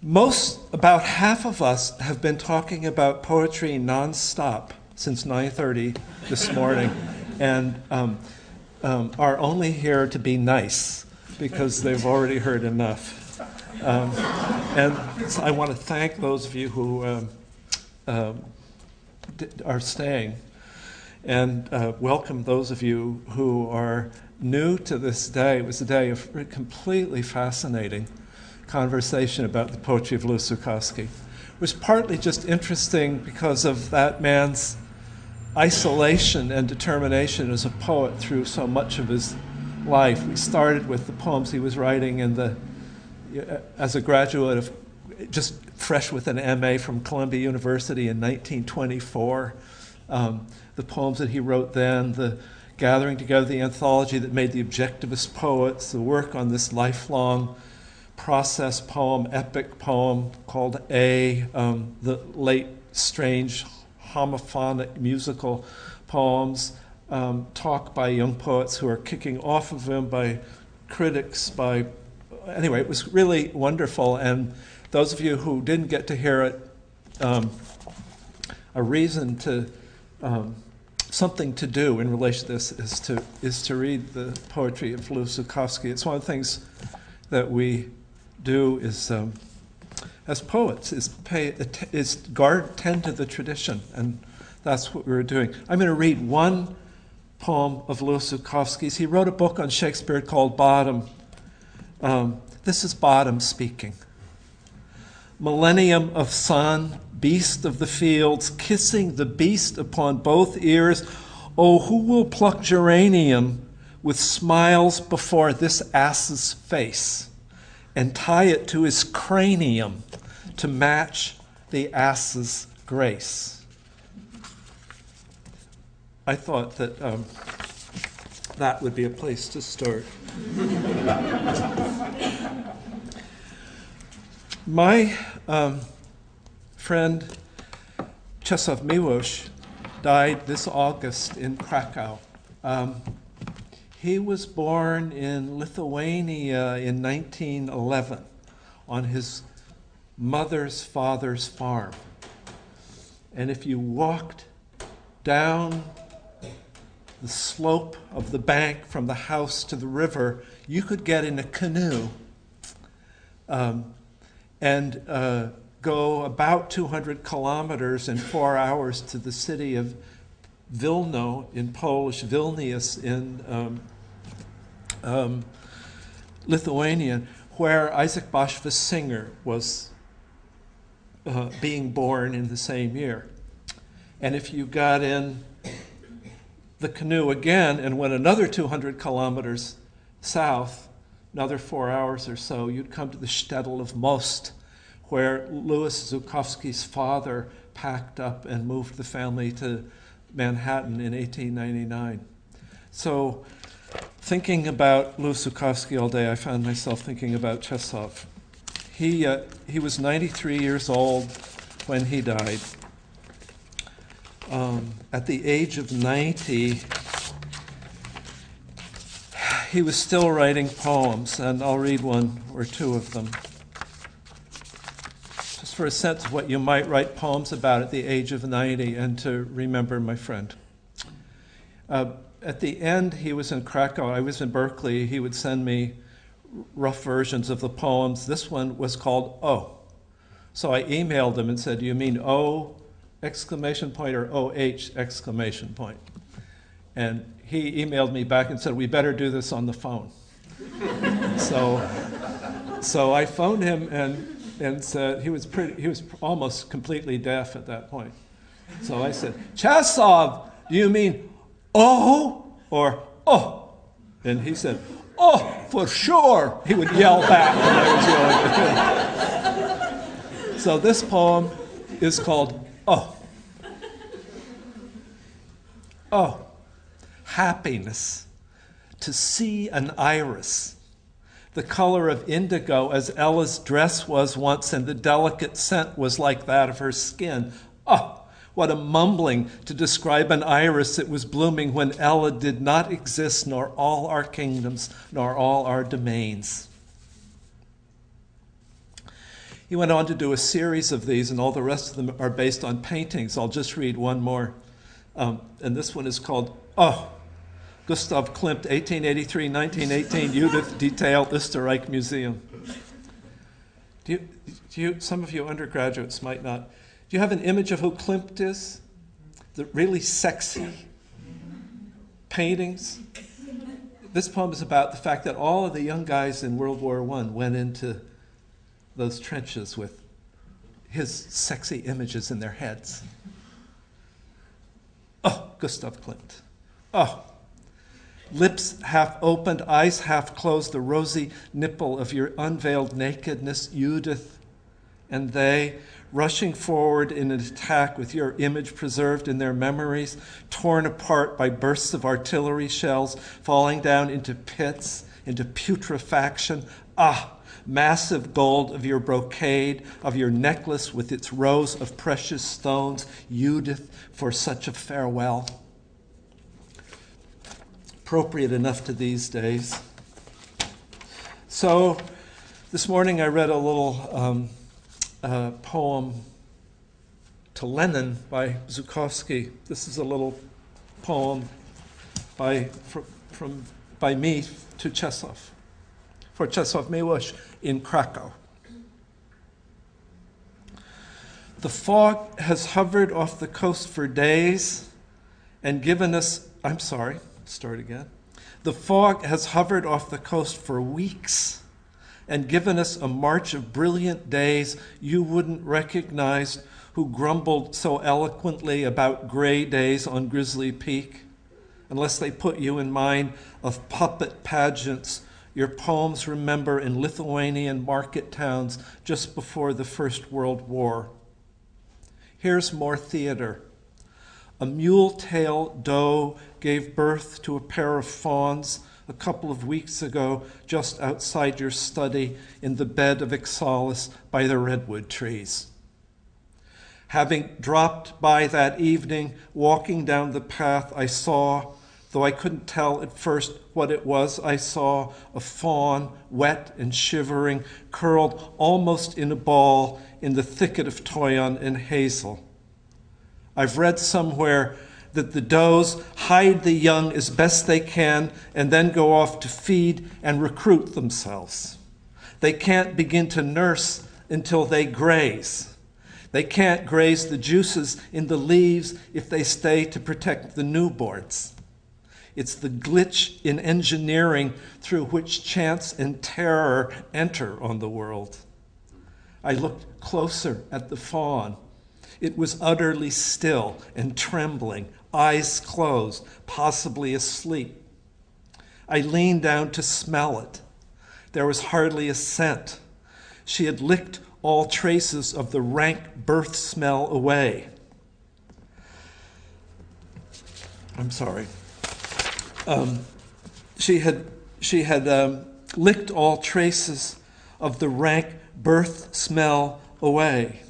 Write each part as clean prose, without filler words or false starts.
About half of us have been talking about poetry nonstop since 9:30 this morning, and are only here to be nice because they've already heard enough. And so I want to thank those of you who are staying, and welcome those of you who are new to this day. It was a day of completely fascinating conversation about the poetry of Zukofsky. It was partly just interesting because of that man's isolation and determination as a poet through so much of his life. We started with the poems he was writing as a graduate of, just fresh with an MA from Columbia University in 1924. The poems that he wrote then, the gathering together, the anthology that made the objectivist poets, the work on this lifelong process poem, epic poem called A, the late strange homophonic musical poems, talk by young poets who are kicking off of him, by critics, anyway, it was really wonderful. And those of you who didn't get to hear it, a reason to, something to do in relation to this is to read the poetry of Zukofsky. It's one of the things that we do as poets, tend to the tradition, and that's what we were doing. I'm going to read one poem of Zukofsky's. He wrote a book on Shakespeare called Bottom. This is Bottom speaking. Millennium of sun, beast of the fields, kissing the beast upon both ears. Oh, who will pluck geranium with smiles before this ass's face and tie it to his cranium to match the ass's grace? I thought that that would be a place to start. My friend Czeslaw Milosz died this August in Krakow. He was born in Lithuania in 1911 on his mother's father's farm. And if you walked down the slope of the bank from the house to the river, you could get in a canoe and go about 200 kilometers in 4 hours to the city of Wilno, in Polish, Vilnius in Lithuania, where Isaac Bashevis Singer was being born in the same year. And if you got in the canoe again and went another 200 kilometers south, another 4 hours or so, you'd come to the shtetl of Most, where Louis Zukofsky's father packed up and moved the family to Manhattan in 1899. So, thinking about Louis Zukofsky all day, I found myself thinking about Czeslaw. He was 93 years old when he died. At the age of 90, he was still writing poems, and I'll read one or two of them, just for a sense of what you might write poems about at the age of 90 and to remember my friend. At the end, he was in Krakow. I was in Berkeley. He would send me rough versions of the poems. This one was called O. So I emailed him and said, "Do you mean O exclamation point or OH exclamation point?" And he emailed me back and said, "We better do this on the phone." So I phoned him and said, he was almost completely deaf at that point. So I said, "Czeslaw, do you mean oh or oh?" And he said, "Oh, for sure." He would yell back when I was yelling. So this poem is called Oh. Oh, happiness, to see an iris, the color of indigo as Ella's dress was once, and the delicate scent was like that of her skin. Oh, what a mumbling to describe an iris that was blooming when Ella did not exist, nor all our kingdoms, nor all our domains. He went on to do a series of these, and all the rest of them are based on paintings. I'll just read one more. And this one is called, Gustav Klimt, 1883-1918, Judith Detail, Österreich Museum. Some of you undergraduates might not. Do you have an image of who Klimt is? The really sexy paintings? This poem is about the fact that all of the young guys in World War I went into those trenches with his sexy images in their heads. Gustav Klimt. Lips half opened, eyes half closed, the rosy nipple of your unveiled nakedness, Judith, and they, rushing forward in an attack with your image preserved in their memories, torn apart by bursts of artillery shells, falling down into pits, into putrefaction. Massive gold of your brocade, of your necklace with its rows of precious stones, Judith, for such a farewell. Appropriate enough to these days. So this morning I read a little poem to Lenin by Zukofsky. This is a little poem by me to Czeslaw, for Czeslaw Milosz in Krakow. The fog has hovered off the coast for days and given us, The fog has hovered off the coast for weeks and given us a march of brilliant days you wouldn't recognize, who grumbled so eloquently about gray days on Grizzly Peak, unless they put you in mind of puppet pageants your poems remember in Lithuanian market towns just before the First World War. Here's more theater. A mule-tail doe gave birth to a pair of fawns a couple of weeks ago just outside your study in the bed of Ixalis by the redwood trees. Having dropped by that evening, walking down the path, I saw, though I couldn't tell at first what it was, I saw a fawn, wet and shivering, curled almost in a ball in the thicket of toyon and hazel. I've read somewhere that the does hide the young as best they can and then go off to feed and recruit themselves. They can't begin to nurse until they graze. They can't graze the juices in the leaves if they stay to protect the newborns. It's the glitch in engineering through which chance and terror enter on the world. I looked closer at the fawn. It was utterly still and trembling, eyes closed, possibly asleep. I leaned down to smell it. There was hardly a scent. She had licked all traces of the rank birth smell away. She had licked all traces of the rank birth smell away.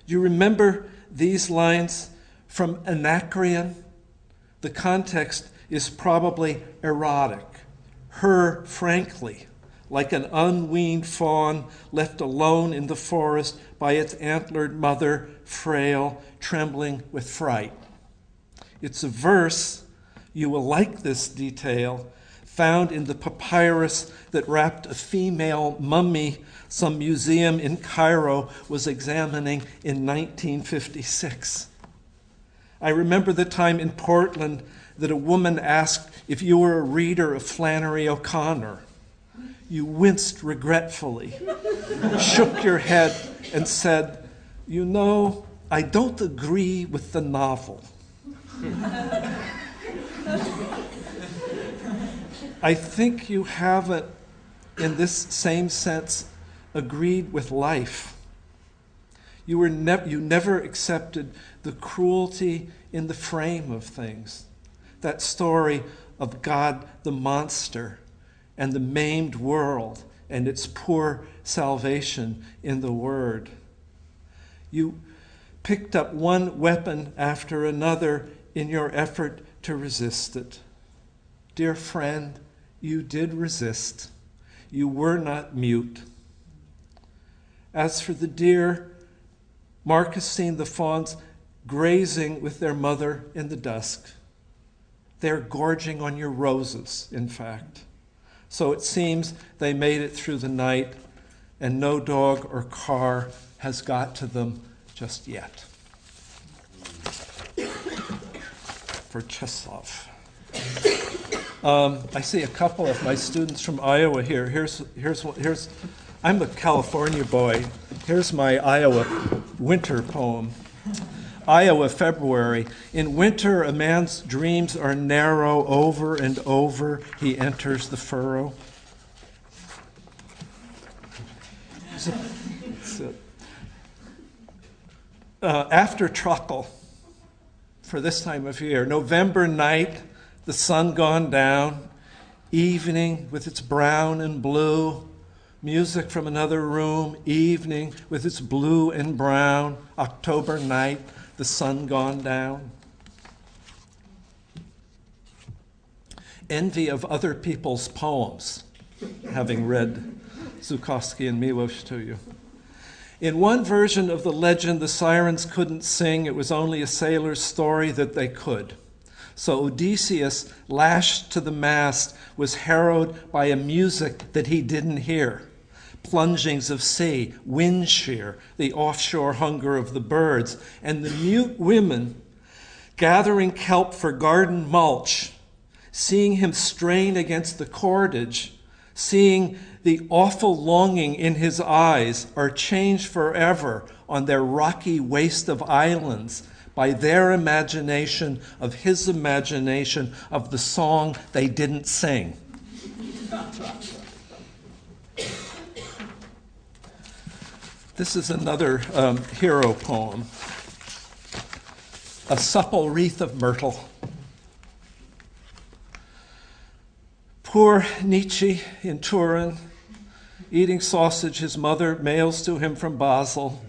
Do you remember these lines from Anacreon? The context is probably erotic. Her, frankly, like an unweaned fawn left alone in the forest by its antlered mother, frail, trembling with fright. It's a verse, you will like this detail, found in the papyrus that wrapped a female mummy some museum in Cairo was examining in 1956. I remember the time in Portland that a woman asked if you were a reader of Flannery O'Connor. You winced regretfully, shook your head, and said, "You know, I don't agree with the novel." I think you haven't, in this same sense, agreed with life. You never accepted the cruelty in the frame of things. That story of God the monster and the maimed world and its poor salvation in the Word. You picked up one weapon after another in your effort to resist it. Dear friend, you did resist. You were not mute. As for the deer, Mark has seen the fawns grazing with their mother in the dusk. They're gorging on your roses, in fact. So it seems they made it through the night, and no dog or car has got to them just yet. For Czeslaw. I see a couple of my students from Iowa here. Here's I'm a California boy. Here's my Iowa winter poem. Iowa, February. In winter, a man's dreams are narrow. Over and over, he enters the furrow. After truckle, for this time of year, November night, the sun gone down, evening with its brown and blue, music from another room, evening with its blue and brown, October night, the sun gone down. Envy of other people's poems, having read Zukofsky and Milosz to you. In one version of the legend, the sirens couldn't sing. It was only a sailor's story that they could. So Odysseus, lashed to the mast, was harrowed by a music that he didn't hear. Plungings of sea, wind shear, the offshore hunger of the birds, and the mute women gathering kelp for garden mulch, seeing him strain against the cordage, seeing the awful longing in his eyes, are changed forever on their rocky waste of islands by their imagination of his imagination of the song they didn't sing. This is another hero poem. A supple wreath of myrtle. Poor Nietzsche in Turin, eating sausage his mother mails to him from Basel.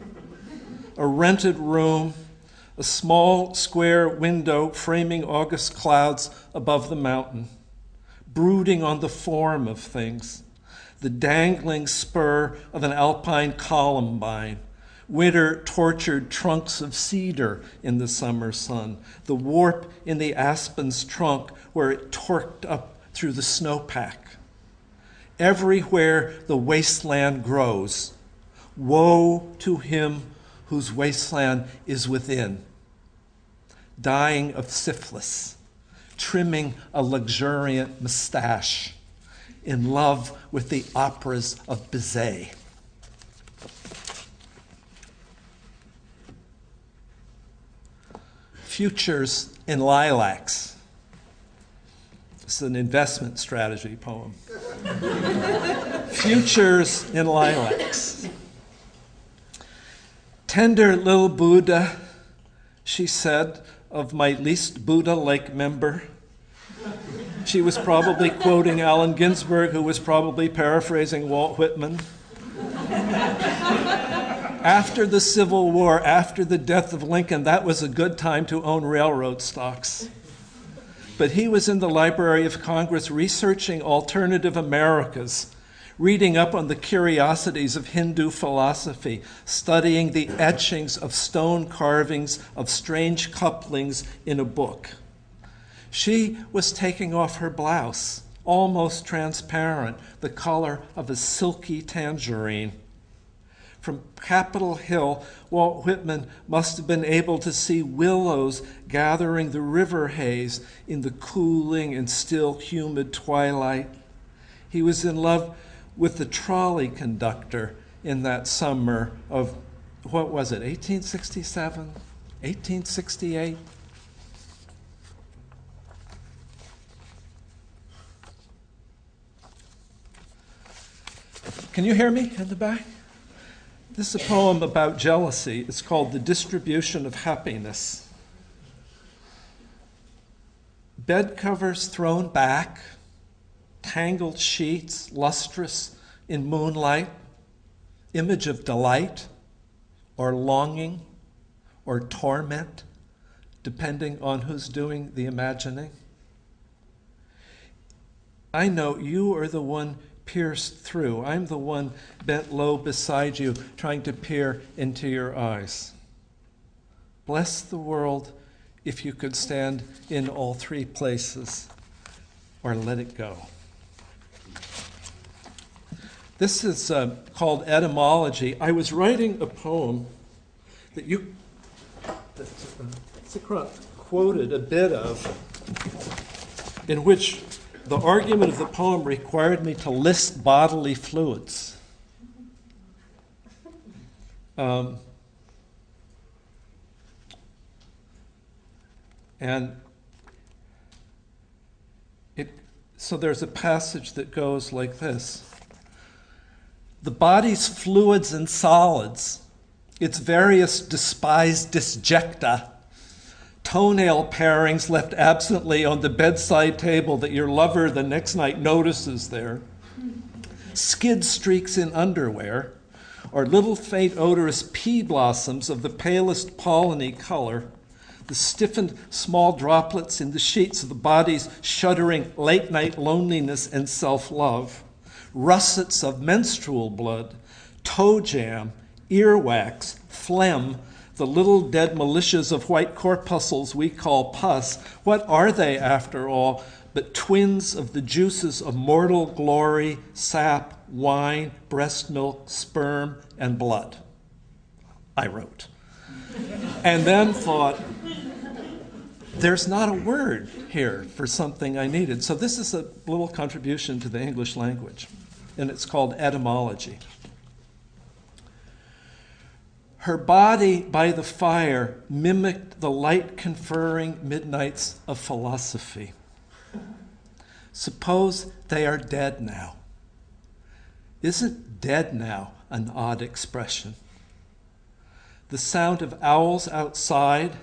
A rented room, a small square window framing August clouds above the mountain, brooding on the form of things, the dangling spur of an alpine columbine, winter-tortured trunks of cedar in the summer sun, the warp in the aspen's trunk where it torqued up through the snowpack. Everywhere the wasteland grows, woe to him whose wasteland is within, dying of syphilis, trimming a luxuriant mustache, in love with the operas of Bizet. Futures in Lilacs. It's an investment strategy poem. Futures in Lilacs. Tender little Buddha, she said, of my least Buddha-like member. She was probably quoting Allen Ginsberg, who was probably paraphrasing Walt Whitman. After the Civil War, after the death of Lincoln, that was a good time to own railroad stocks. But he was in the Library of Congress researching alternative Americas, reading up on the curiosities of Hindu philosophy, studying the etchings of stone carvings of strange couplings in a book. She was taking off her blouse, almost transparent, the color of a silky tangerine. From Capitol Hill, Walt Whitman must have been able to see willows gathering the river haze in the cooling and still humid twilight. He was in love with the trolley conductor in that summer of, what was it, 1867, 1868? Can you hear me in the back? This is a poem about jealousy. It's called The Distribution of Happiness. Bed covers thrown back, tangled sheets, lustrous in moonlight, image of delight or longing or torment, depending on who's doing the imagining. I know you are the one pierced through. I'm the one bent low beside you, trying to peer into your eyes. Bless the world if you could stand in all three places, or let it go. This is called etymology. I was writing a poem that Zukofsky quoted a bit of, in which the argument of the poem required me to list bodily fluids. So there's a passage that goes like this. The body's fluids and solids, its various despised disjecta, toenail parings left absently on the bedside table that your lover the next night notices there, skid streaks in underwear, or little faint odorous pea blossoms of the palest polleny color, the stiffened small droplets in the sheets of the body's shuddering late-night loneliness and self-love, russets of menstrual blood, toe jam, earwax, phlegm, the little dead militias of white corpuscles we call pus. What are they, after all, but twins of the juices of mortal glory, sap, wine, breast milk, sperm, and blood? I wrote. And then thought, there's not a word here for something I needed. So this is a little contribution to the English language, and it's called etymology. Her body by the fire mimicked the light-conferring midnights of philosophy. Suppose they are dead now. Isn't dead now an odd expression? The sound of owls outside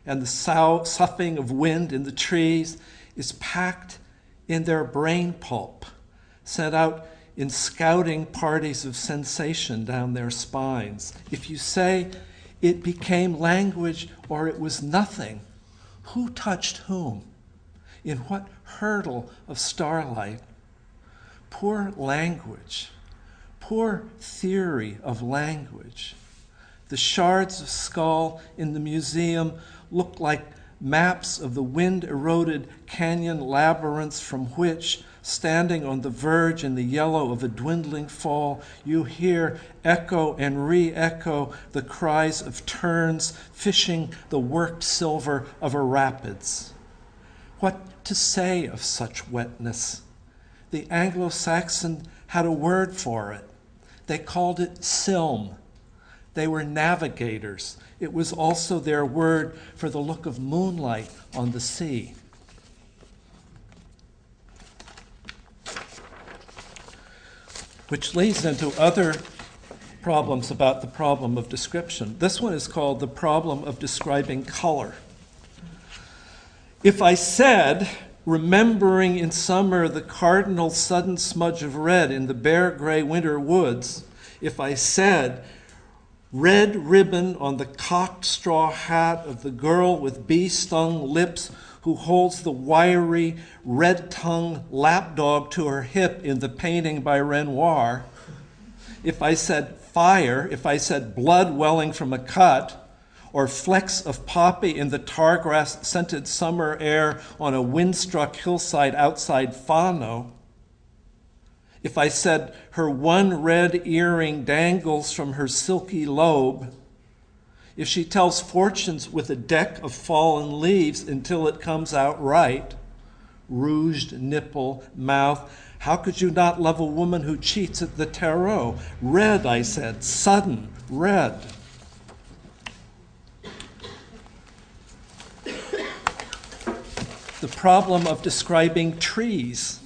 and the soughing of wind in the trees is packed in their brain pulp, sent out in scouting parties of sensation down their spines. If you say it became language or it was nothing, who touched whom? In what hurdle of starlight? Poor language, poor theory of language. The shards of skull in the museum look like maps of the wind-eroded canyon labyrinths from which, standing on the verge in the yellow of a dwindling fall, you hear echo and re-echo the cries of terns fishing the worked silver of a rapids. What to say of such wetness? The Anglo-Saxon had a word for it. They called it silm. They were navigators. It was also their word for the look of moonlight on the sea. Which leads into other problems about the problem of description. This one is called the problem of describing color. If I said, remembering in summer the cardinal sudden smudge of red in the bare gray winter woods, if I said, red ribbon on the cocked straw hat of the girl with bee-stung lips who holds the wiry, red-tongued lapdog to her hip in the painting by Renoir. If I said fire, if I said blood welling from a cut, or flecks of poppy in the tar-grass-scented summer air on a wind-struck hillside outside Fano, if I said her one red earring dangles from her silky lobe, if she tells fortunes with a deck of fallen leaves until it comes out right, rouged nipple, mouth, how could you not love a woman who cheats at the tarot? Red, I said, sudden, red. The problem of describing trees.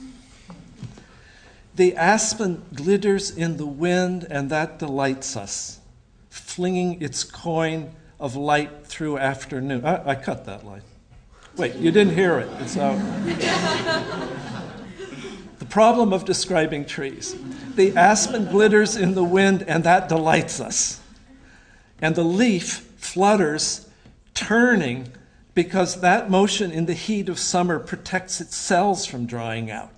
The aspen glitters in the wind, and that delights us, flinging its coin of light through afternoon. I cut that line. Wait, you didn't hear it. It's out. The problem of describing trees. The aspen glitters in the wind, and that delights us. And the leaf flutters, turning, because that motion in the heat of summer protects its cells from drying out.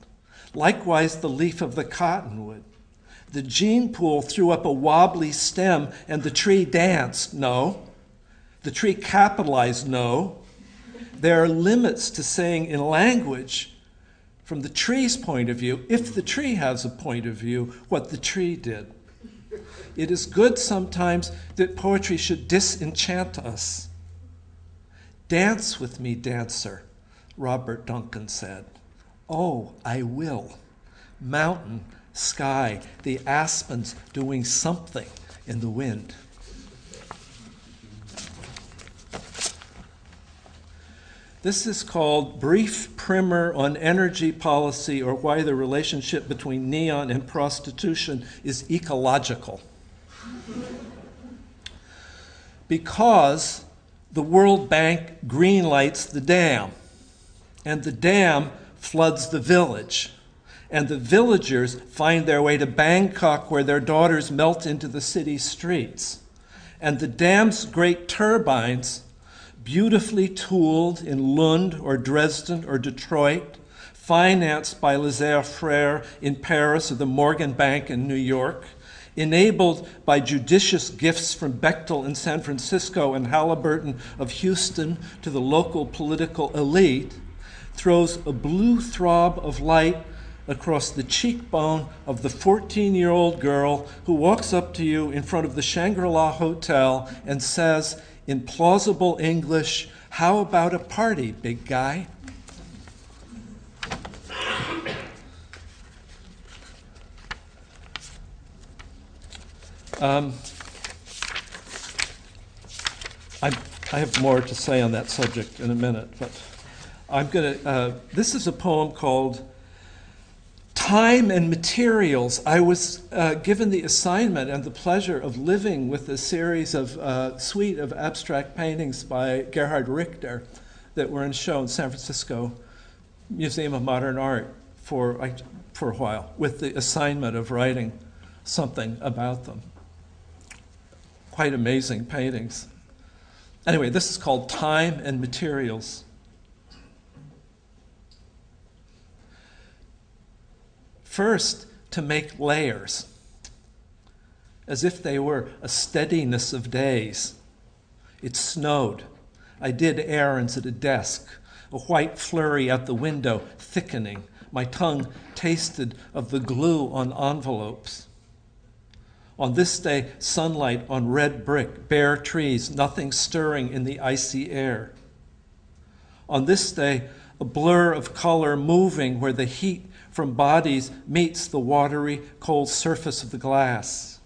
Likewise, the leaf of the cottonwood. The gene pool threw up a wobbly stem and the tree danced. No. The tree capitalized. No. There are limits to saying in language, from the tree's point of view, if the tree has a point of view, what the tree did. It is good sometimes that poetry should disenchant us. Dance with me, dancer, Robert Duncan said. Oh, I will. Mountain, sky, the aspens doing something in the wind. This is called Brief Primer on Energy Policy, or Why the Relationship Between Neon and Prostitution is Ecological. Because the World Bank greenlights the dam, and the dam floods the village, and the villagers find their way to Bangkok where their daughters melt into the city streets. And the dam's great turbines, beautifully tooled in Lund or Dresden or Detroit, financed by Laissez-faire in Paris or the Morgan Bank in New York, enabled by judicious gifts from Bechtel in San Francisco and Halliburton of Houston to the local political elite, throws a blue throb of light across the cheekbone of the 14-year-old girl who walks up to you in front of the Shangri-La Hotel and says, in plausible English, "How about a party, big guy?" I have more to say on that subject in a minute, but I'm going to, this is a poem called Time and Materials. I was given the assignment and the pleasure of living with a series of suite of abstract paintings by Gerhard Richter that were in show in San Francisco Museum of Modern Art for a while, with the assignment of writing something about them. Quite amazing paintings. Anyway, this is called Time and Materials. First, to make layers, as if they were a steadiness of days. It snowed. I did errands at a desk, a white flurry at the window, thickening. My tongue tasted of the glue on envelopes. On this day, sunlight on red brick, bare trees, nothing stirring in the icy air. On this day, a blur of color moving where the heat from bodies meets the watery, cold surface of the glass.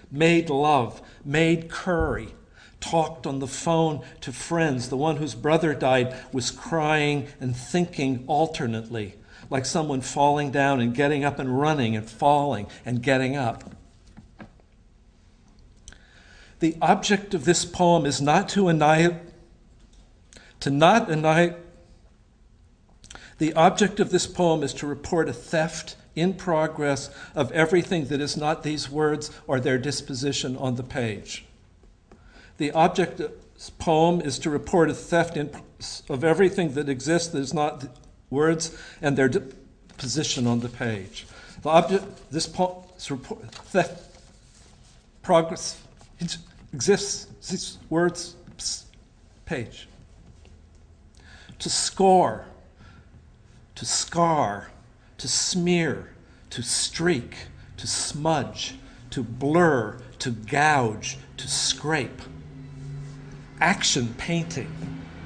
Made love, made curry, talked on the phone to friends. The one whose brother died was crying and thinking alternately, like someone falling down and getting up and running and falling and getting up. The object of this poem is not to annihilate. The object of this poem is to report a theft in progress of everything that is not these words or their disposition on the page. The object of this poem is to report a theft of everything that exists that is not words and their position on the page. The object of this poem is to report theft, progress, exists, these words, page. To score, to scar, to smear, to streak, to smudge, to blur, to gouge, to scrape. Action painting,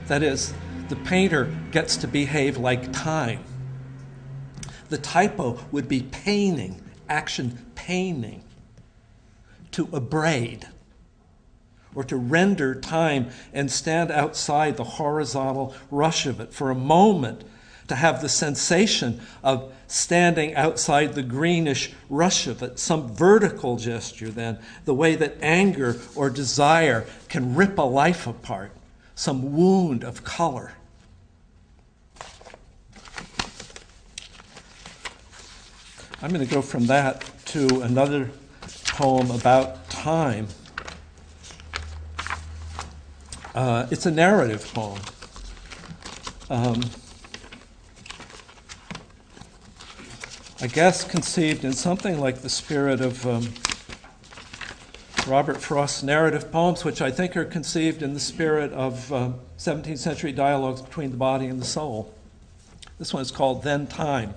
that is, the painter gets to behave like time. The typo would be painting, action painting, to abrade, or to render time and stand outside the horizontal rush of it for a moment, to have the sensation of standing outside the greenish rush of it, some vertical gesture then, the way that anger or desire can rip a life apart, some wound of color. I'm going to go from that to another poem about time. It's a narrative poem. I guess conceived in something like the spirit of Robert Frost's narrative poems, which I think are conceived in the spirit of 17th century dialogues between the body and the soul. This one is called Then Time.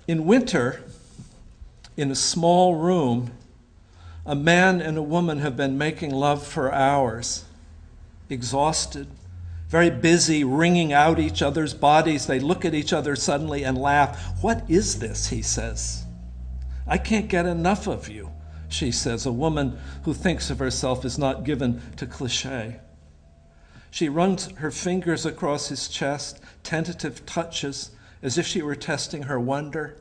In winter, in a small room, a man and a woman have been making love for hours, exhausted, very busy, wringing out each other's bodies. They look at each other suddenly and laugh. "What is this?" he says. "I can't get enough of you," she says, a woman who thinks of herself as not given to cliché. She runs her fingers across his chest, tentative touches, as if she were testing her wonder.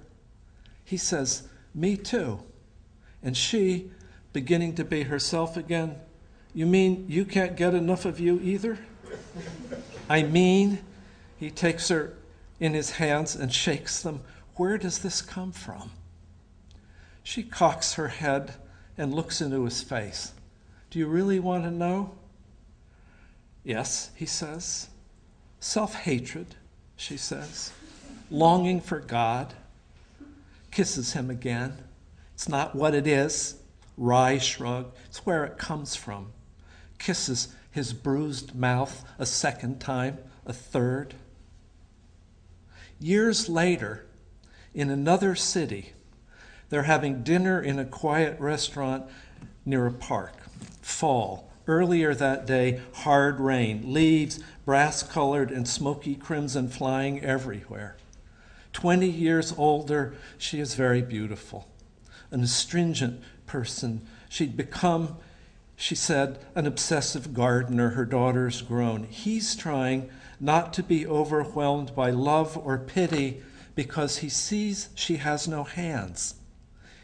He says, "Me too." And she, beginning to be herself again, "You mean you can't get enough of you either?" "I mean," he takes her in his hands and shakes them, "where does this come from?" She cocks her head and looks into his face. "Do you really want to know?" "Yes," he says. "Self-hatred," she says. "Longing for God." Kisses him again. "It's not what it is." Wry shrug. "It's where it comes from." Kisses his bruised mouth a second time, a third. Years later, in another city, they're having dinner in a quiet restaurant near a park. Fall. Earlier that day, hard rain, leaves brass-colored and smoky crimson flying everywhere. 20 years older, she is very beautiful. An astringent person. She'd become, she said, an obsessive gardener, her daughter's grown. He's trying not to be overwhelmed by love or pity because he sees she has no hands.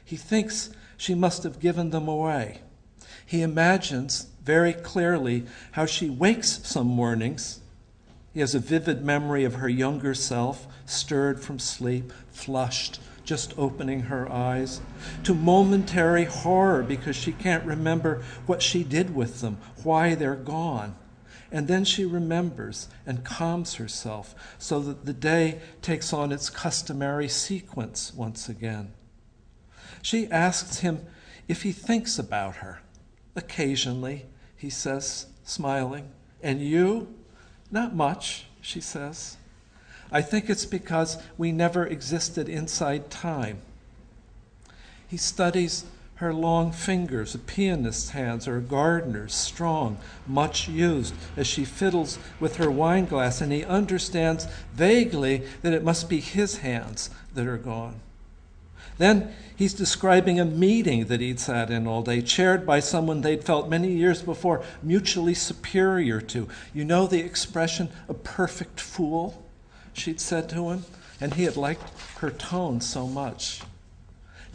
He thinks she must have given them away. He imagines very clearly how she wakes some mornings. He has a vivid memory of her younger self, stirred from sleep, flushed, just opening her eyes, to momentary horror because she can't remember what she did with them, why they're gone. And then she remembers and calms herself so that the day takes on its customary sequence once again. She asks him if he thinks about her. "Occasionally," he says, smiling. "And you?" "Not much," she says. "I think it's because we never existed inside time." He studies her long fingers, a pianist's hands or a gardener's, strong, much used, as she fiddles with her wine glass, and he understands vaguely that it must be his hands that are gone. Then he's describing a meeting that he'd sat in all day, chaired by someone they'd felt many years before mutually superior to. "You know the expression, a perfect fool?" she'd said to him, and he had liked her tone so much.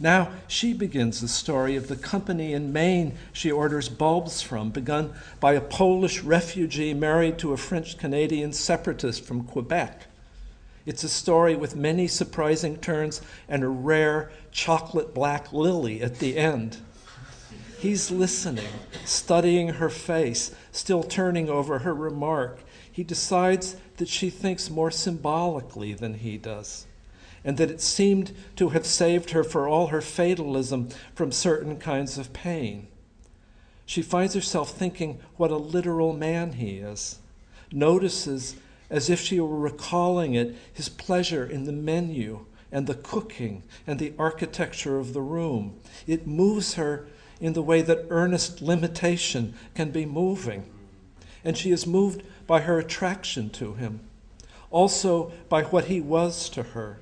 Now she begins the story of the company in Maine she orders bulbs from, begun by a Polish refugee married to a French-Canadian separatist from Quebec. It's a story with many surprising turns and a rare chocolate black lily at the end. He's listening, studying her face, still turning over her remark. He decides that she thinks more symbolically than he does, and that it seemed to have saved her, for all her fatalism, from certain kinds of pain. She finds herself thinking what a literal man he is, notices, as if she were recalling it, his pleasure in the menu and the cooking and the architecture of the room. It moves her in the way that earnest limitation can be moving. And she is moved by her attraction to him, also by what he was to her.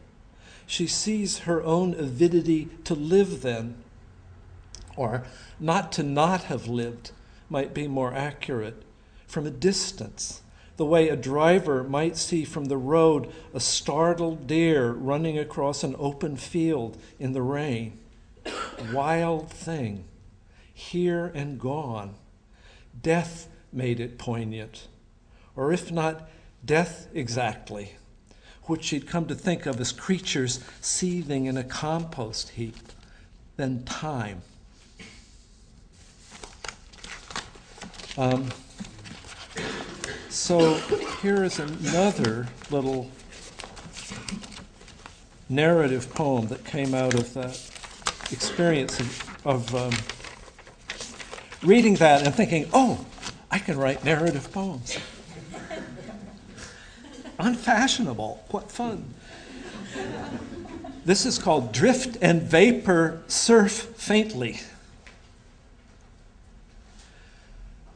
She sees her own avidity to live then, or not to not have lived might be more accurate, from a distance, the way a driver might see from the road a startled deer running across an open field in the rain. Wild thing, here and gone. Death made it poignant, or if not death exactly, which she'd come to think of as creatures seething in a compost heap, then time. So here is another little narrative poem that came out of that experience of reading that and thinking, oh, I can write narrative poems. Unfashionable. What fun. This is called Drift and Vapor Surf Faintly.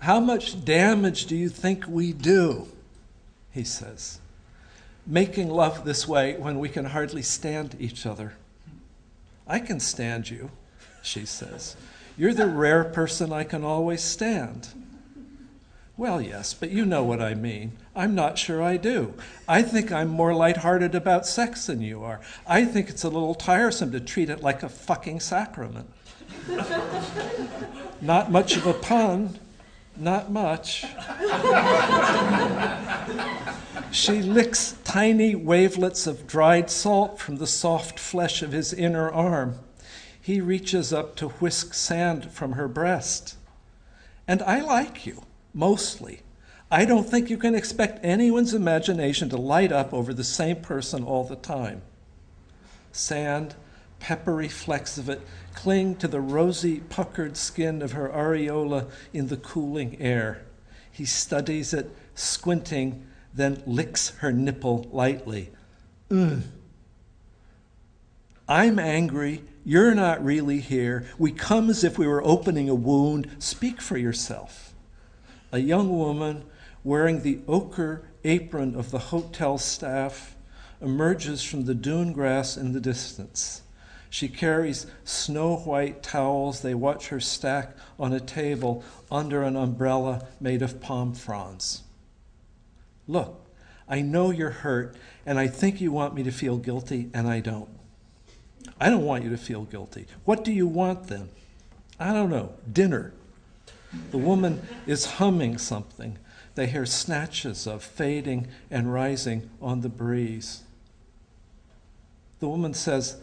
How much damage do you think we do, he says, making love this way when we can hardly stand each other? I can stand you, she says. You're the rare person I can always stand. Well, yes, but you know what I mean. I'm not sure I do. I think I'm more lighthearted about sex than you are. I think it's a little tiresome to treat it like a fucking sacrament. Not much of a pun. Not much. She licks tiny wavelets of dried salt from the soft flesh of his inner arm. He reaches up to whisk sand from her breast. And I like you. Mostly. I don't think you can expect anyone's imagination to light up over the same person all the time. Sand, peppery flecks of it, cling to the rosy, puckered skin of her areola in the cooling air. He studies it, squinting, then licks her nipple lightly. Ugh. I'm angry. You're not really here. We come as if we were opening a wound. Speak for yourself. A young woman wearing the ochre apron of the hotel staff emerges from the dune grass in the distance. She carries snow-white towels. They watch her stack on a table under an umbrella made of palm fronds. Look, I know you're hurt, and I think you want me to feel guilty, and I don't. I don't want you to feel guilty. What do you want then? I don't know, dinner. The woman is humming something. They hear snatches of fading and rising on the breeze. The woman says,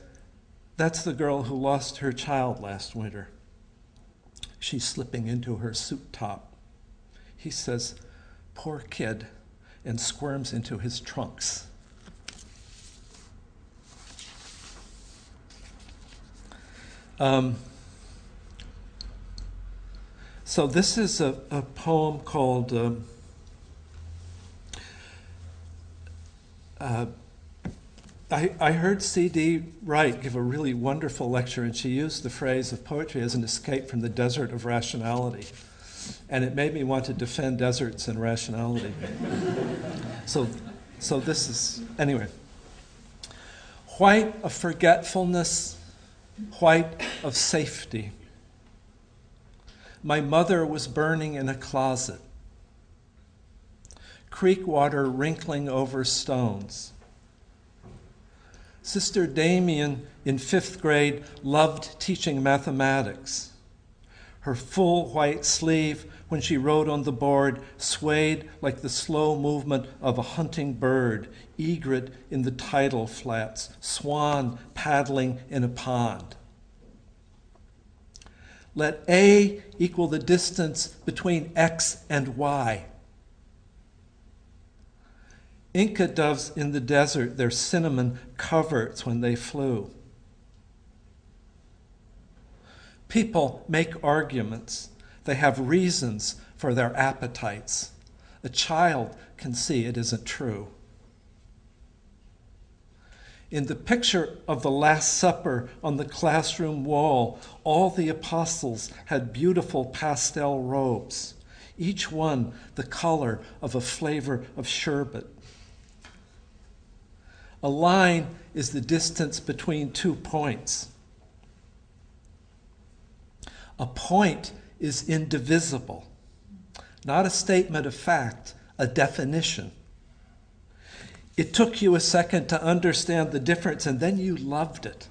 that's the girl who lost her child last winter. She's slipping into her suit top. He says, poor kid, and squirms into his trunks. So this is a poem called I heard C.D. Wright give a really wonderful lecture, and she used the phrase of poetry as an escape from the desert of rationality. And it made me want to defend deserts and rationality. So this is, anyway. White of forgetfulness, white of safety. My mother was burning in a closet. Creek water wrinkling over stones. Sister Damien in 5th grade loved teaching mathematics. Her full white sleeve, when she wrote on the board, swayed like the slow movement of a hunting bird, egret in the tidal flats, swan paddling in a pond. Let A equal the distance between X and Y. Inca doves in the desert, their cinnamon coverts when they flew. People make arguments. They have reasons for their appetites. A child can see it isn't true. In the picture of the Last Supper on the classroom wall, all the apostles had beautiful pastel robes, each one the color of a flavor of sherbet. A line is the distance between 2 points. A point is indivisible, not a statement of fact, a definition. It took you a second to understand the difference, and then you loved it.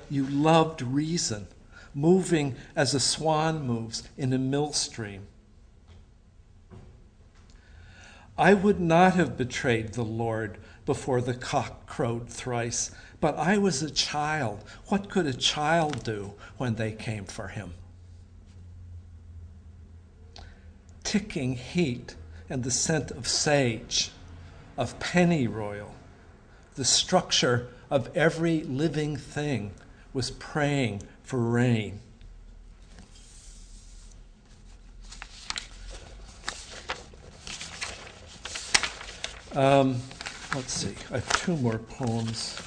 You loved reason, moving as a swan moves in a mill stream. I would not have betrayed the Lord before the cock crowed thrice, but I was a child. What could a child do when they came for him? Ticking heat and the scent of sage, of pennyroyal, the structure of every living thing was praying for rain. Let's see, I have two more poems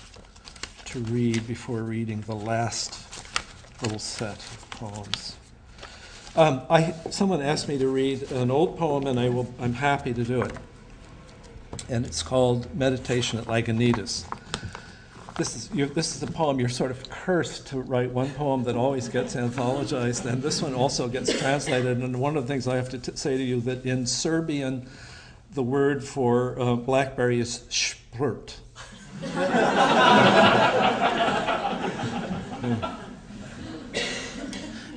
to read before reading the last little set of poems. Someone asked me to read an old poem, and I'm happy to do it. And it's called Meditation at Lagunitas. This is a poem you're sort of cursed to write one poem that always gets anthologized, and this one also gets translated. And one of the things I have to say to you that in Serbian, the word for blackberry is šprt.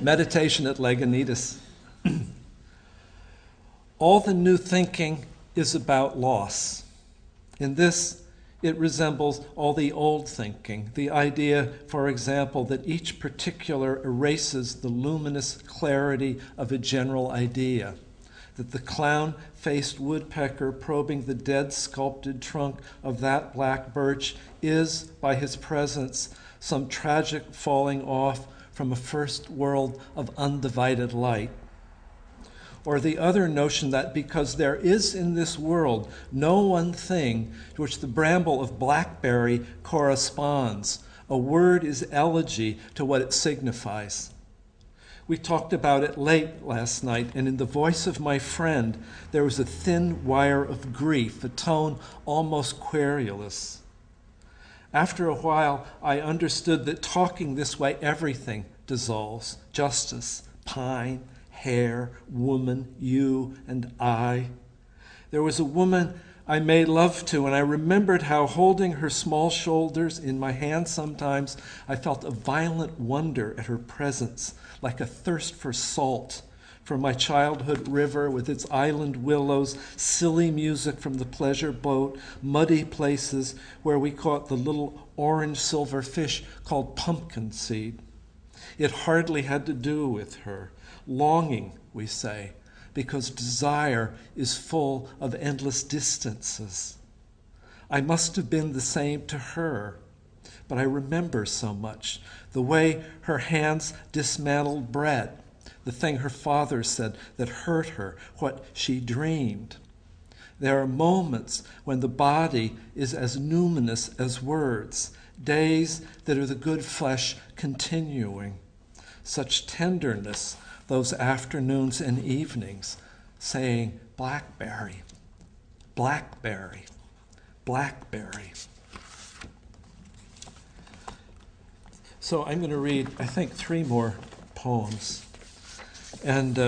Meditation at Lagunitas. All the new thinking is about loss. In this, it resembles all the old thinking. The idea, for example, that each particular erases the luminous clarity of a general idea. That the clown-faced woodpecker probing the dead sculpted trunk of that black birch is, by his presence, some tragic falling off from a first world of undivided light. Or the other notion that because there is in this world no one thing to which the bramble of blackberry corresponds, a word is elegy to what it signifies. We talked about it late last night, and in the voice of my friend, there was a thin wire of grief, a tone almost querulous. After a while, I understood that talking this way, everything dissolves. Justice, pine, hair, woman, you, and I. There was a woman I made love to, and I remembered how, holding her small shoulders in my hand sometimes, I felt a violent wonder at her presence, like a thirst for salt, for my childhood river with its island willows, silly music from the pleasure boat, muddy places where we caught the little orange silver fish called pumpkin seed. It hardly had to do with her. Longing, we say, because desire is full of endless distances. I must have been the same to her, but I remember so much. The way her hands dismantled bread, the thing her father said that hurt her, what she dreamed. There are moments when the body is as numinous as words, days that are the good flesh continuing. Such tenderness, those afternoons and evenings, saying, blackberry, blackberry, blackberry. So I'm going to read, I think, 3 more poems. And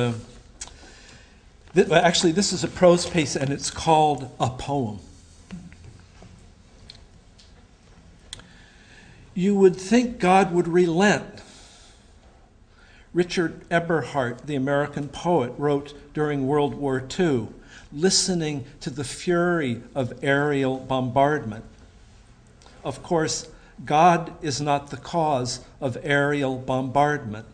actually, this is a prose piece, and it's called A Poem. You would think God would relent. Richard Eberhart, the American poet, wrote during World War II, listening to the fury of aerial bombardment. Of course, God is not the cause of aerial bombardment.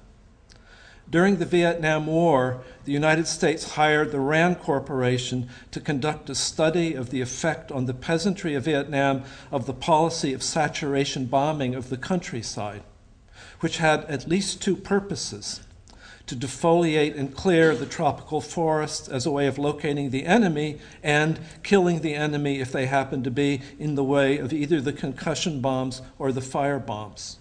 During the Vietnam War, the United States hired the Rand Corporation to conduct a study of the effect on the peasantry of Vietnam of the policy of saturation bombing of the countryside, which had at least 2 purposes: to defoliate and clear the tropical forests as a way of locating the enemy and killing the enemy if they happened to be in the way of either the concussion bombs or the fire bombs.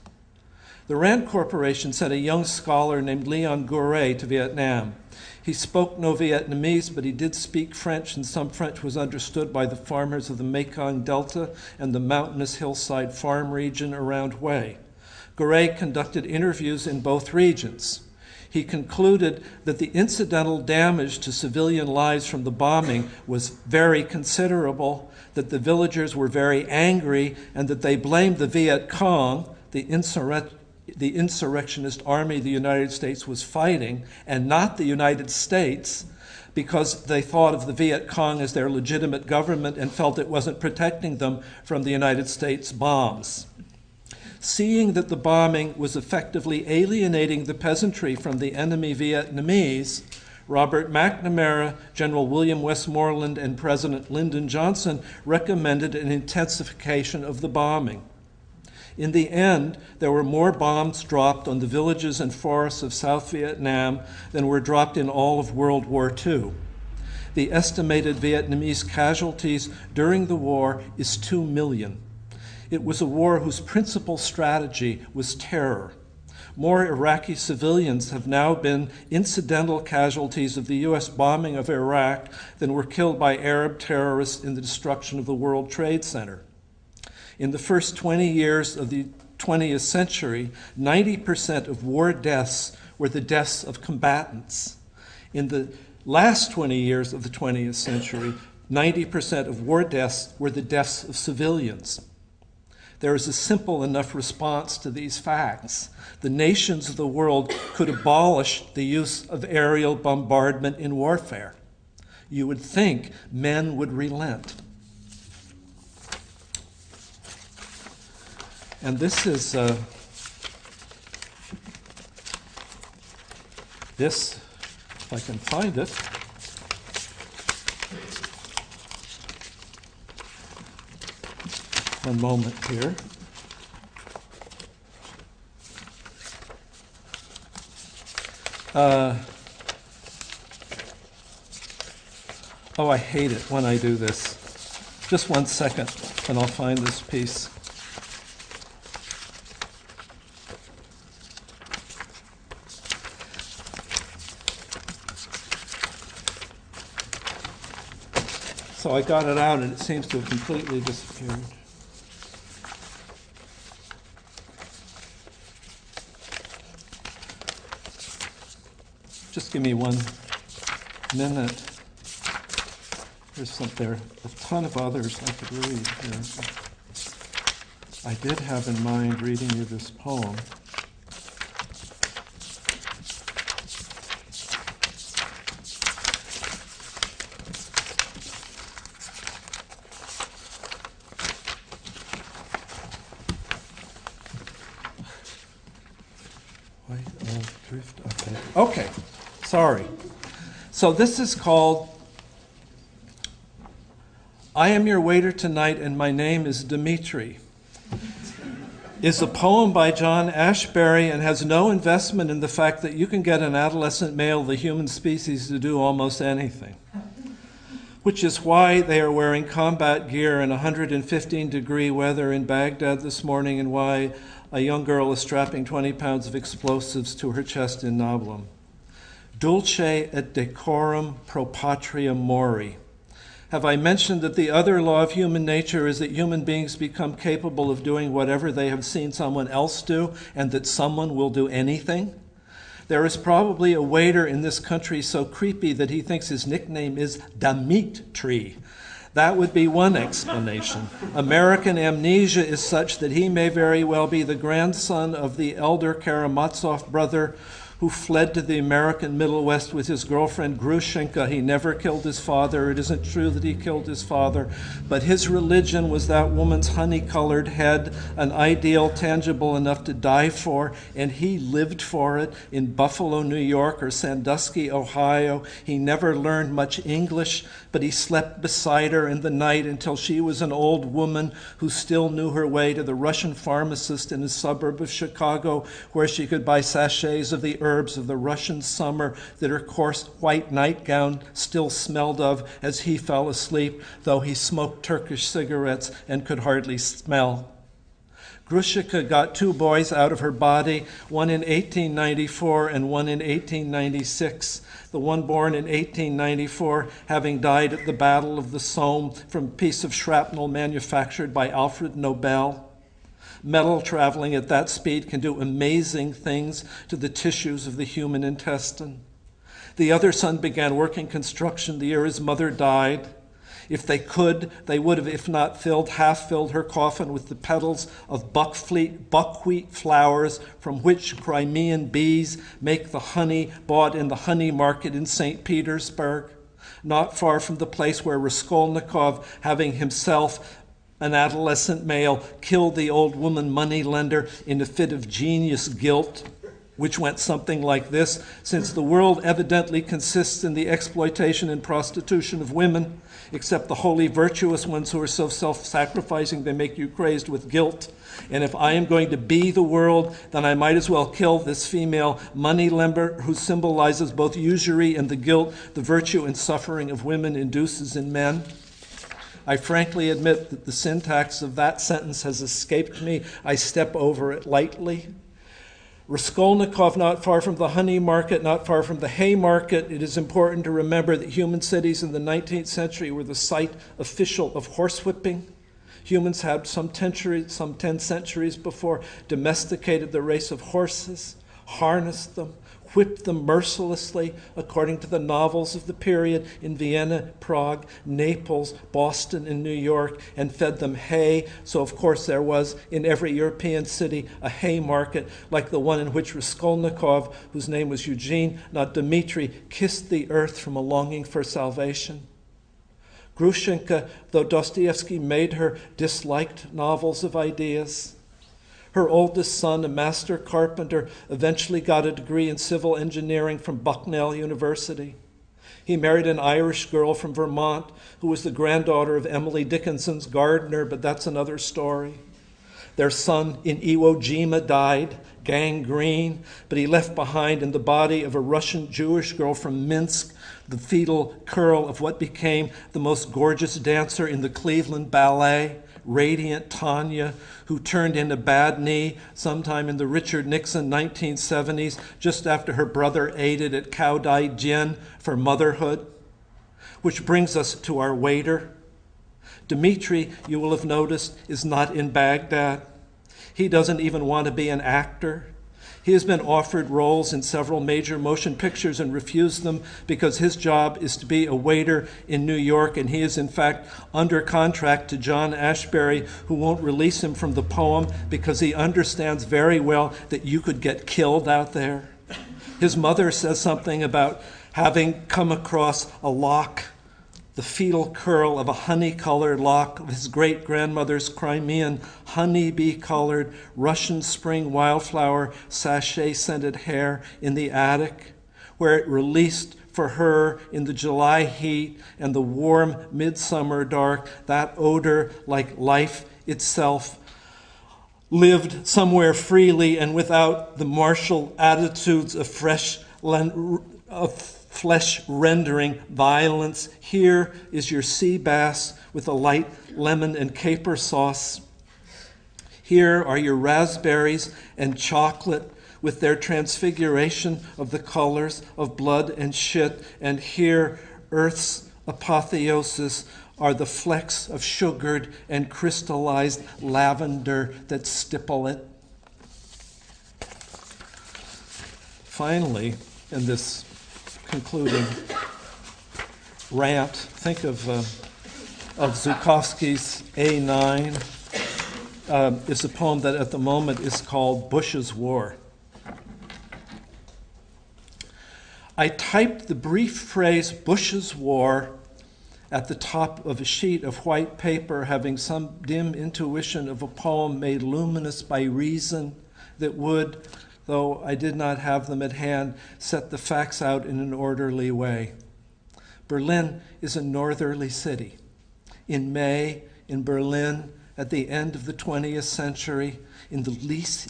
The Rand Corporation sent a young scholar named Leon Gouret to Vietnam. He spoke no Vietnamese, but he did speak French, and some French was understood by the farmers of the Mekong Delta and the mountainous hillside farm region around Hue. Gouret conducted interviews in both regions. He concluded that the incidental damage to civilian lives from the bombing was very considerable, that the villagers were very angry, and that they blamed the Viet Cong, the insurrectionist army the United States was fighting, and not the United States, because they thought of the Viet Cong as their legitimate government and felt it wasn't protecting them from the United States bombs. Seeing that the bombing was effectively alienating the peasantry from the enemy Vietnamese, Robert McNamara, General William Westmoreland, and President Lyndon Johnson recommended an intensification of the bombing. In the end, there were more bombs dropped on the villages and forests of South Vietnam than were dropped in all of World War II. The estimated Vietnamese casualties during the war is 2 million. It was a war whose principal strategy was terror. More Iraqi civilians have now been incidental casualties of the US bombing of Iraq than were killed by Arab terrorists in the destruction of the World Trade Center. In the first 20 years of the 20th century, 90% of war deaths were the deaths of combatants. In the last 20 years of the 20th century, 90% of war deaths were the deaths of civilians. There is a simple enough response to these facts. The nations of the world could abolish the use of aerial bombardment in warfare. You would think men would relent. And this is this, if I can find it. One moment here. Oh, I hate it when I do this. Just 1 second, and I'll find this piece. So I got it out, and it seems to have completely disappeared. Just give me 1 minute. There's a ton of others I could read here. I did have in mind reading you this poem. Okay, sorry. So this is called I Am Your Waiter Tonight and My Name is Dimitri. It's a poem by John Ashbery and has no investment in the fact that you can get an adolescent male of the human species to do almost anything, which is why they are wearing combat gear in 115-degree weather in Baghdad this morning and why a young girl is strapping 20 pounds of explosives to her chest in Nablus. Dulce et decorum pro patria mori. Have I mentioned that the other law of human nature is that human beings become capable of doing whatever they have seen someone else do, and that someone will do anything? There is probably a waiter in this country so creepy that he thinks his nickname is Dimitri. That would be one explanation. American amnesia is such that he may very well be the grandson of the elder Karamazov brother who fled to the American Middle West with his girlfriend Grushenka. He never killed his father. It isn't true that he killed his father, but his religion was that woman's honey-colored head, an ideal tangible enough to die for, and he lived for it in Buffalo, New York, or Sandusky, Ohio. He never learned much English, but he slept beside her in the night until she was an old woman who still knew her way to the Russian pharmacist in a suburb of Chicago, where she could buy sachets of the herbs of the Russian summer that her coarse white nightgown still smelled of as he fell asleep, though he smoked Turkish cigarettes and could hardly smell. Grushenka got 2 boys out of her body, one in 1894 and one in 1896. The one born in 1894 having died at the Battle of the Somme from a piece of shrapnel manufactured by Alfred Nobel. Metal traveling at that speed can do amazing things to the tissues of the human intestine. The other son began working construction the year his mother died. If they could, they would have, if not half-filled her coffin with the petals of buckwheat flowers from which Crimean bees make the honey bought in the honey market in St. Petersburg, not far from the place where Raskolnikov, having himself an adolescent male, killed the old woman moneylender in a fit of genius guilt. which went something like this: since the world evidently consists in the exploitation and prostitution of women, except the wholly virtuous ones who are so self-sacrificing they make you crazed with guilt. And if I am going to be the world, then I might as well kill this female money-lender who symbolizes both usury and the guilt the virtue and suffering of women induces in men. I frankly admit that the syntax of that sentence has escaped me. I step over it lightly. Raskolnikov, not far from the honey market, not far from the hay market. It is important to remember that human cities in the 19th century were the site official of horsewhipping. Humans had some 10 centuries before domesticated the race of horses, harnessed them, whipped them mercilessly according to the novels of the period in Vienna, Prague, Naples, Boston, and New York, and fed them hay. So of course there was in every European city a hay market, like the one in which Raskolnikov, whose name was Eugene, not Dmitri, kissed the earth from a longing for salvation. Grushenka, though Dostoevsky made her, disliked novels of ideas. Her oldest son, a master carpenter, eventually got a degree in civil engineering from Bucknell University. He married an Irish girl from Vermont who was the granddaughter of Emily Dickinson's gardener, but that's another story. Their son in Iwo Jima died, gangrene, but he left behind in the body of a Russian Jewish girl from Minsk the fetal curl of what became the most gorgeous dancer in the Cleveland Ballet, radiant Tanya, who turned in a bad knee sometime in the Richard Nixon 1970s, just after her brother aided at Cao Dai Jin for motherhood. Which brings us to our waiter. Dmitri, you will have noticed, is not in Baghdad. He doesn't even want to be an actor. He has been offered roles in several major motion pictures and refused them because his job is to be a waiter in New York, and he is in fact under contract to John Ashbery, who won't release him from the poem because he understands very well that you could get killed out there. His mother says something about having come across a lock, the fetal curl of a honey-colored lock of his great-grandmother's Crimean honeybee-colored Russian spring wildflower sachet-scented hair in the attic, where it released for her in the July heat and the warm midsummer dark, that odor like life itself, lived somewhere freely and without the martial attitudes of flesh-rendering violence. Here is your sea bass with a light lemon and caper sauce. Here are your raspberries and chocolate with their transfiguration of the colors of blood and shit. And here, Earth's apotheosis are the flecks of sugared and crystallized lavender that stipple it. Finally, in this concluding rant, think of Zukofsky's A9. It's a poem that at the moment is called Bush's War. I typed the brief phrase Bush's War at the top of a sheet of white paper, having some dim intuition of a poem made luminous by reason that would, though I did not have them at hand, set the facts out in an orderly way. Berlin is a northerly city. In May, in Berlin, at the end of the 20th century, in the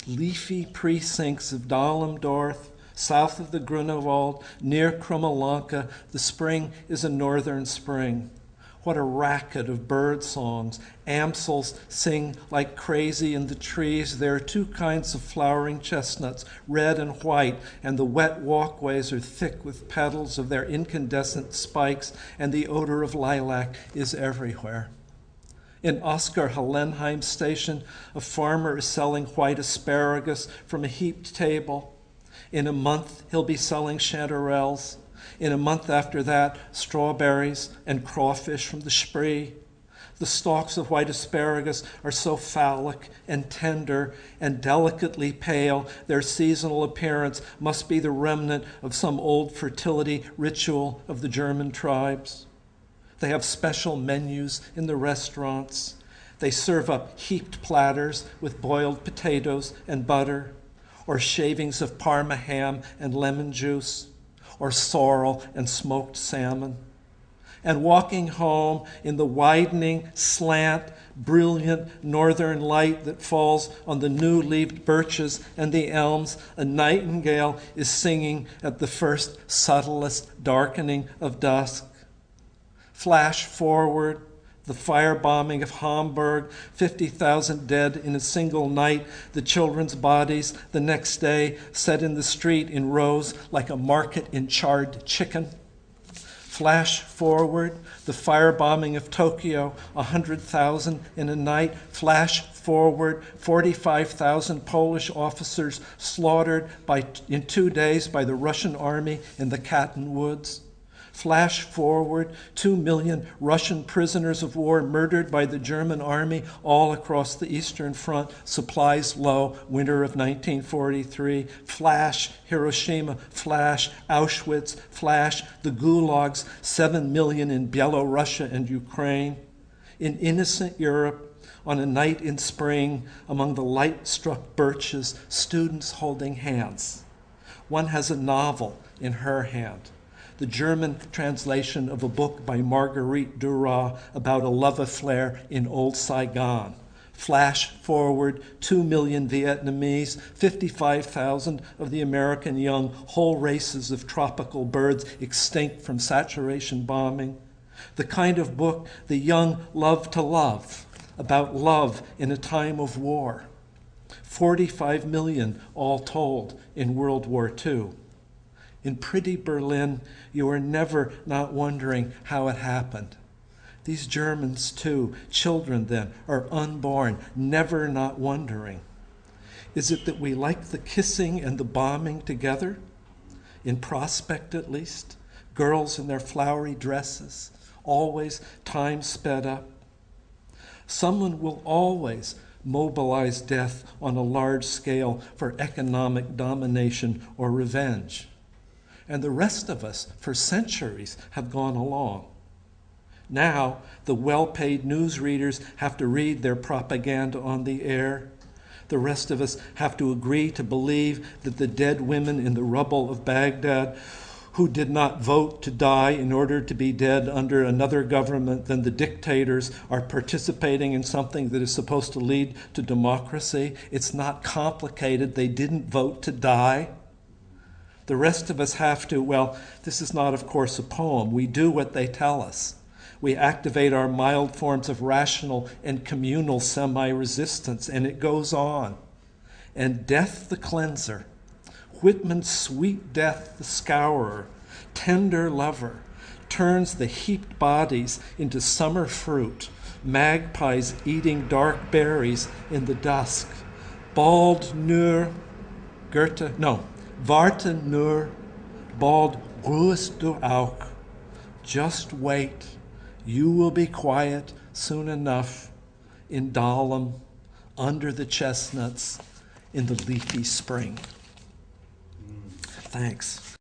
leafy precincts of Dahlem-Dorf, south of the Grunewald, near Krummelanke, the spring is a northern spring. What a racket of bird songs. Amsels sing like crazy in the trees. There are two kinds of flowering chestnuts, red and white, and the wet walkways are thick with petals of their incandescent spikes, and the odor of lilac is everywhere. In Oskar Hellenheim station, a farmer is selling white asparagus from a heaped table. In a month, he'll be selling chanterelles. In a month after that, strawberries and crawfish from the Spree. The stalks of white asparagus are so phallic and tender and delicately pale, their seasonal appearance must be the remnant of some old fertility ritual of the German tribes. They have special menus in the restaurants. They serve up heaped platters with boiled potatoes and butter. or shavings of Parma ham and lemon juice, or sorrel and smoked salmon. And walking home in the widening, slant, brilliant northern light that falls on the new-leaved birches and the elms, a nightingale is singing at the first subtlest darkening of dusk. Flash forward, the firebombing of Hamburg, 50,000 dead in a single night, the children's bodies the next day set in the street in rows like a market in charred chicken. Flash forward, the firebombing of Tokyo, 100,000 in a night. Flash forward, 45,000 Polish officers slaughtered in 2 days by the Russian army in the Katyn Woods. Flash forward, 2 million Russian prisoners of war murdered by the German army all across the Eastern Front, supplies low, winter of 1943. Flash, Hiroshima. Flash, Auschwitz. Flash, the gulags, 7 million in Belarus and Ukraine. In innocent Europe, on a night in spring, among the light-struck birches, students holding hands. One has a novel in her hand, the German translation of a book by Marguerite Duras about a love affair in old Saigon. Flash forward, 2 million Vietnamese, 55,000 of the American young, whole races of tropical birds extinct from saturation bombing. The kind of book the young love to love, about love in a time of war. 45 million all told in World War II. In pretty Berlin, you are never not wondering how it happened. These Germans, too, children then, are unborn, never not wondering. Is it that we like the kissing and the bombing together? In Prospect, at least, girls in their flowery dresses, always time sped up. Someone will always mobilize death on a large scale for economic domination or revenge. And the rest of us, for centuries, have gone along. Now, the well-paid newsreaders have to read their propaganda on the air. The rest of us have to agree to believe that the dead women in the rubble of Baghdad who did not vote to die in order to be dead under another government than the dictators are participating in something that is supposed to lead to democracy. It's not complicated. They didn't vote to die. The rest of us have to, well, this is not, of course, a poem. We do what they tell us. We activate our mild forms of rational and communal semi-resistance, and it goes on. And death the cleanser, Whitman's sweet death the scourer, tender lover, turns the heaped bodies into summer fruit, magpies eating dark berries in the dusk. Bald nur, Goethe, no, warte nur, bald ruhest du auch. Just wait, you will be quiet soon enough in Dahlem, under the chestnuts, in the leafy spring. Thanks.